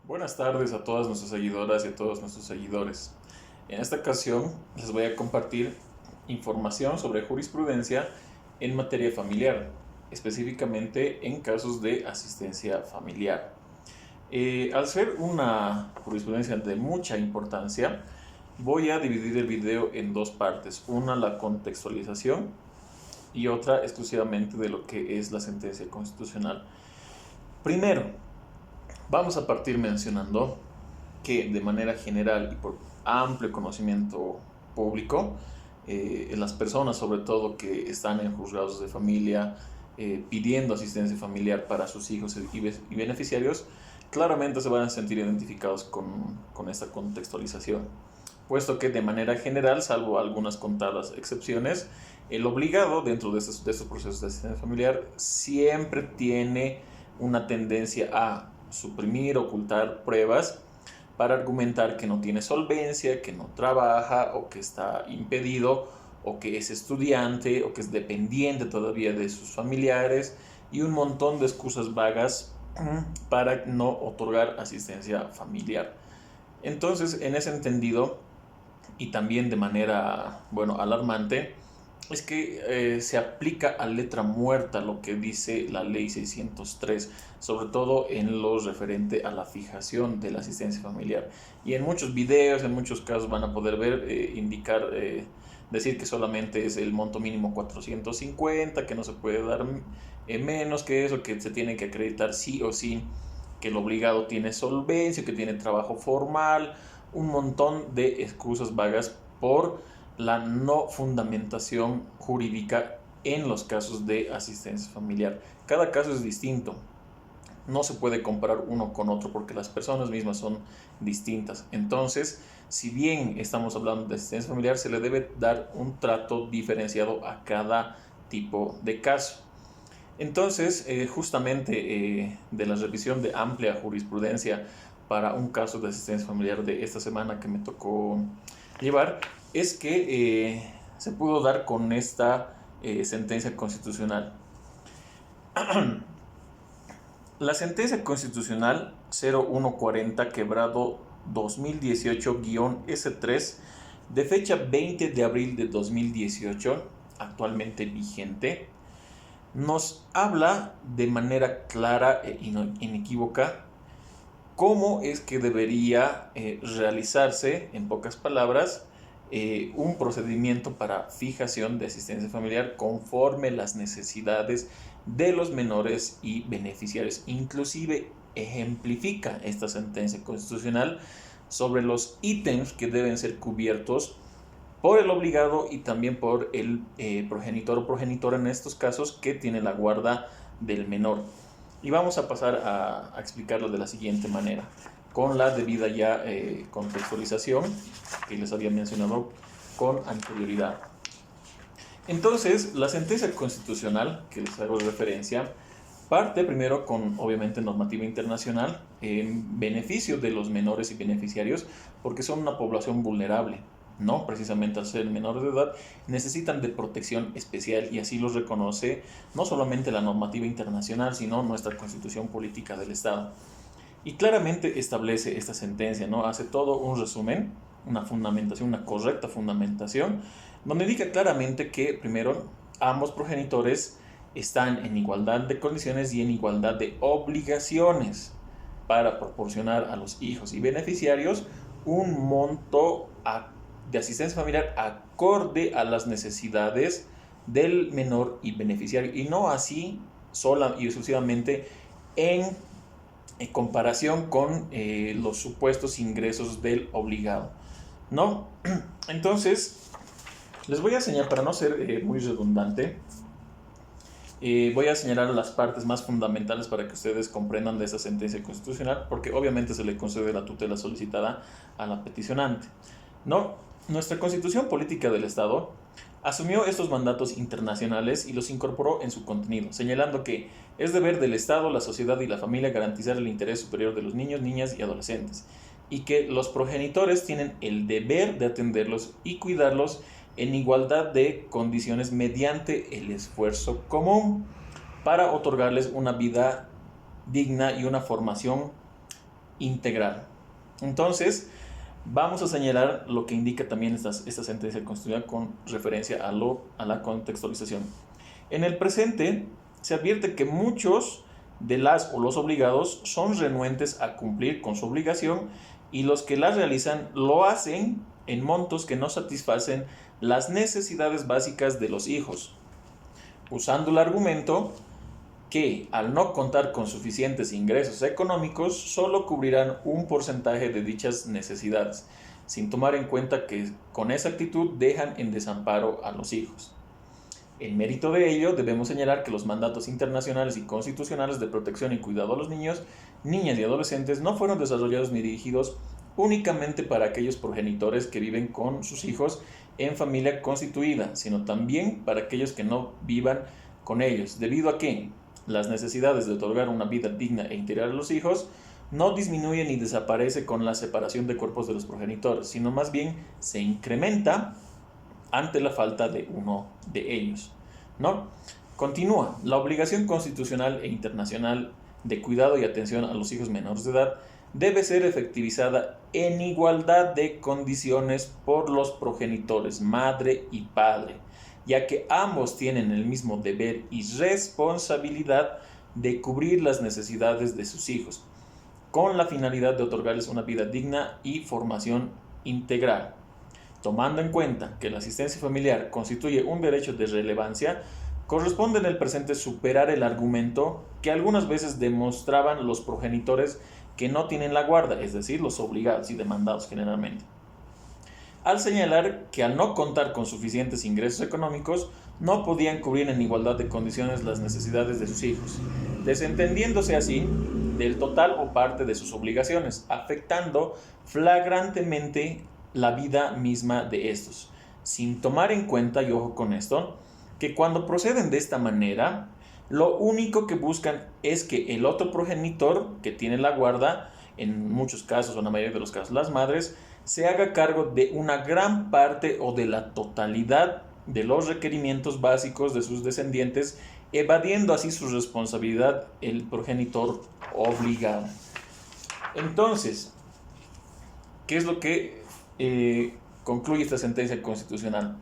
Buenas tardes a todas nuestras seguidoras y a todos nuestros seguidores. En esta ocasión les voy a compartir información sobre jurisprudencia en materia familiar, específicamente en casos de asistencia familiar. Al ser una jurisprudencia de mucha importancia, voy a dividir el video en dos partes, una la contextualización y otra exclusivamente de lo que es la sentencia constitucional. Primero, vamos a partir mencionando que de manera general y por amplio conocimiento público, las personas sobre todo que están en juzgados de familia pidiendo asistencia familiar para sus hijos y beneficiarios, claramente se van a sentir identificados con esta contextualización, puesto que de manera general, salvo algunas contadas excepciones, el obligado dentro de estos procesos de asistencia familiar siempre tiene una tendencia a suprimir, ocultar pruebas para argumentar que no tiene solvencia, que no trabaja o que está impedido o que es estudiante o que es dependiente todavía de sus familiares y un montón de excusas vagas para no otorgar asistencia familiar. Entonces, en ese entendido, y también de manera, alarmante, es que se aplica a letra muerta lo que dice la ley 603, sobre todo en lo referente a la fijación de la asistencia familiar. Y en muchos videos, en muchos casos van a poder ver, decir que solamente es el monto mínimo 450, que no se puede dar menos que eso, que se tiene que acreditar sí o sí que el obligado tiene solvencia, que tiene trabajo formal, un montón de excusas vagas por la no fundamentación jurídica en los casos de asistencia familiar. Cada caso es distinto. No se puede comparar uno con otro porque las personas mismas son distintas. Entonces, si bien estamos hablando de asistencia familiar, se le debe dar un trato diferenciado a cada tipo de caso. Entonces, justamente de la revisión de amplia jurisprudencia para un caso de asistencia familiar de esta semana que me tocó llevar, es que se pudo dar con esta sentencia constitucional. La sentencia constitucional 0140 quebrado 2018-S3 de fecha 20 de abril de 2018, actualmente vigente, nos habla de manera clara e inequívoca cómo es que debería realizarse, en pocas palabras, un procedimiento para fijación de asistencia familiar conforme las necesidades de los menores y beneficiarios. Inclusive ejemplifica esta sentencia constitucional sobre los ítems que deben ser cubiertos por el obligado y también por el progenitor o progenitora en estos casos que tiene la guarda del menor. Y vamos a pasar a explicarlo de la siguiente manera, con la debida ya contextualización que les había mencionado con anterioridad. Entonces, la sentencia constitucional que les hago referencia parte primero con, obviamente, normativa internacional en beneficio de los menores y beneficiarios, porque son una población vulnerable, ¿no? Precisamente al ser menores de edad, necesitan de protección especial y así los reconoce no solamente la normativa internacional, sino nuestra constitución política del Estado. Y claramente establece esta sentencia, ¿no? Hace todo un resumen, una fundamentación, una correcta fundamentación, donde indica claramente que, primero, ambos progenitores están en igualdad de condiciones y en igualdad de obligaciones para proporcionar a los hijos y beneficiarios un monto de asistencia familiar acorde a las necesidades del menor y beneficiario, y no así sola y exclusivamente en comparación con los supuestos ingresos del obligado, ¿no? Entonces, les voy a señalar, para no ser muy redundante, voy a señalar las partes más fundamentales para que ustedes comprendan de esa sentencia constitucional, porque obviamente se le concede la tutela solicitada a la peticionante, ¿no? Nuestra Constitución Política del Estado asumió estos mandatos internacionales y los incorporó en su contenido, señalando que es deber del Estado, la sociedad y la familia garantizar el interés superior de los niños, niñas y adolescentes, y que los progenitores tienen el deber de atenderlos y cuidarlos en igualdad de condiciones mediante el esfuerzo común para otorgarles una vida digna y una formación integral. Entonces, vamos a señalar lo que indica también esta sentencia constitucional con referencia a la contextualización. En el presente, se advierte que muchos de las o los obligados son renuentes a cumplir con su obligación y los que la realizan lo hacen en montos que no satisfacen las necesidades básicas de los hijos, usando el argumento que al no contar con suficientes ingresos económicos solo cubrirán un porcentaje de dichas necesidades, sin tomar en cuenta que con esa actitud dejan en desamparo a los hijos. En mérito de ello, debemos señalar que los mandatos internacionales y constitucionales de protección y cuidado a los niños, niñas y adolescentes no fueron desarrollados ni dirigidos únicamente para aquellos progenitores que viven con sus hijos en familia constituida, sino también para aquellos que no vivan con ellos, debido a que las necesidades de otorgar una vida digna e integral a los hijos no disminuye ni desaparece con la separación de cuerpos de los progenitores, sino más bien se incrementa ante la falta de uno de ellos, ¿no? Continúa, la obligación constitucional e internacional de cuidado y atención a los hijos menores de edad debe ser efectivizada en igualdad de condiciones por los progenitores, madre y padre, ya que ambos tienen el mismo deber y responsabilidad de cubrir las necesidades de sus hijos, con la finalidad de otorgarles una vida digna y formación integral. Tomando en cuenta que la asistencia familiar constituye un derecho de relevancia, corresponde en el presente superar el argumento que algunas veces demostraban los progenitores que no tienen la guarda, es decir, los obligados y demandados generalmente, al señalar que al no contar con suficientes ingresos económicos, no podían cubrir en igualdad de condiciones las necesidades de sus hijos, desentendiéndose así del total o parte de sus obligaciones, afectando flagrantemente la vida misma de estos, sin tomar en cuenta, y ojo con esto, que cuando proceden de esta manera, lo único que buscan es que el otro progenitor que tiene la guarda, en muchos casos o en la mayoría de los casos las madres, se haga cargo de una gran parte o de la totalidad de los requerimientos básicos de sus descendientes, evadiendo así su responsabilidad el progenitor obligado. Entonces, ¿qué es lo que concluye esta sentencia constitucional?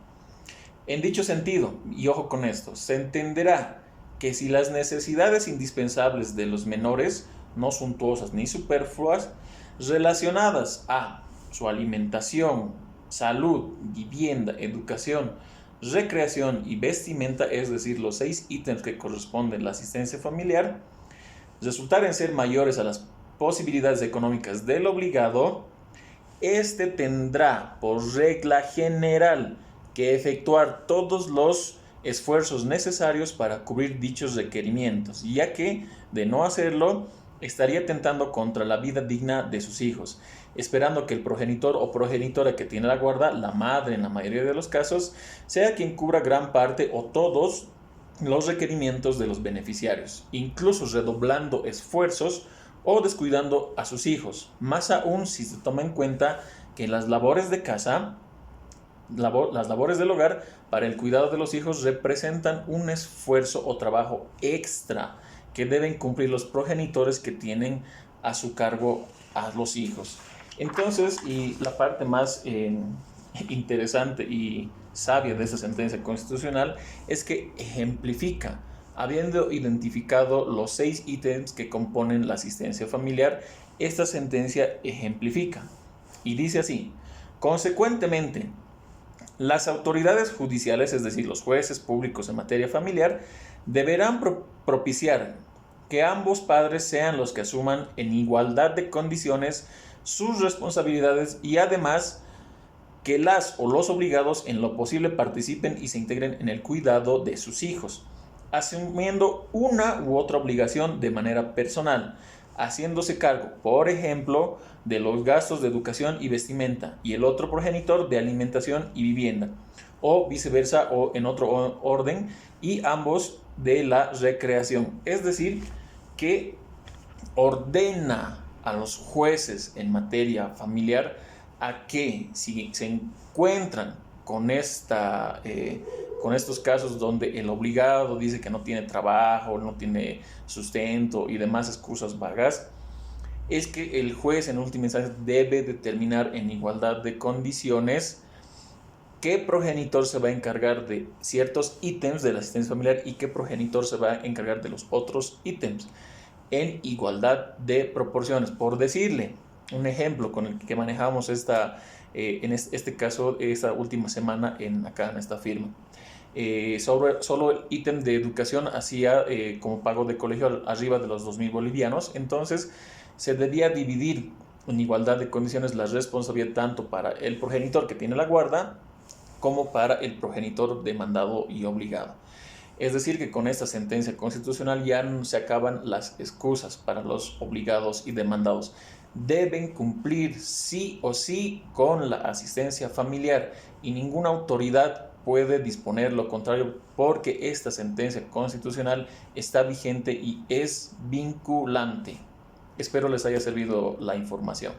En dicho sentido, y ojo con esto, se entenderá que si las necesidades indispensables de los menores, no suntuosas ni superfluas, relacionadas a su alimentación, salud, vivienda, educación, recreación y vestimenta, es decir, los 6 ítems que corresponden a la asistencia familiar, resultaren ser mayores a las posibilidades económicas del obligado, este tendrá por regla general que efectuar todos los esfuerzos necesarios para cubrir dichos requerimientos, ya que, de no hacerlo, estaría atentando contra la vida digna de sus hijos, esperando que el progenitor o progenitora que tiene la guarda, la madre en la mayoría de los casos, sea quien cubra gran parte o todos los requerimientos de los beneficiarios, incluso redoblando esfuerzos o descuidando a sus hijos, más aún si se toma en cuenta que las labores de casa, las labores del hogar para el cuidado de los hijos representan un esfuerzo o trabajo extra que deben cumplir los progenitores que tienen a su cargo a los hijos. Entonces, y la parte más interesante y sabia de esta sentencia constitucional es que ejemplifica, habiendo identificado los 6 ítems que componen la asistencia familiar, esta sentencia ejemplifica y dice así: consecuentemente, las autoridades judiciales, es decir, los jueces públicos en materia familiar, deberán propiciar que ambos padres sean los que asuman en igualdad de condiciones sus responsabilidades y además que las o los obligados en lo posible participen y se integren en el cuidado de sus hijos, asumiendo una u otra obligación de manera personal, haciéndose cargo, por ejemplo, de los gastos de educación y vestimenta, y el otro progenitor de alimentación y vivienda, o viceversa, o en otro orden, y ambos de la recreación. Es decir, que ordena a los jueces en materia familiar a que, si se encuentran con estos casos donde el obligado dice que no tiene trabajo, no tiene sustento y demás excusas vagas, es que el juez en última instancia debe determinar en igualdad de condiciones qué progenitor se va a encargar de ciertos ítems de la asistencia familiar y qué progenitor se va a encargar de los otros ítems en igualdad de proporciones. Por decirle un ejemplo con el que manejamos en este caso, esta última semana acá en esta firma. Solo el ítem de educación hacía como pago de colegio arriba de los 2.000 bolivianos, entonces se debía dividir en igualdad de condiciones la responsabilidad tanto para el progenitor que tiene la guarda como para el progenitor demandado y obligado. Es decir, que con esta sentencia constitucional ya no se acaban las excusas para los obligados y demandados. Deben cumplir sí o sí con la asistencia familiar y ninguna autoridad puede disponer lo contrario porque esta sentencia constitucional está vigente y es vinculante. Espero les haya servido la información.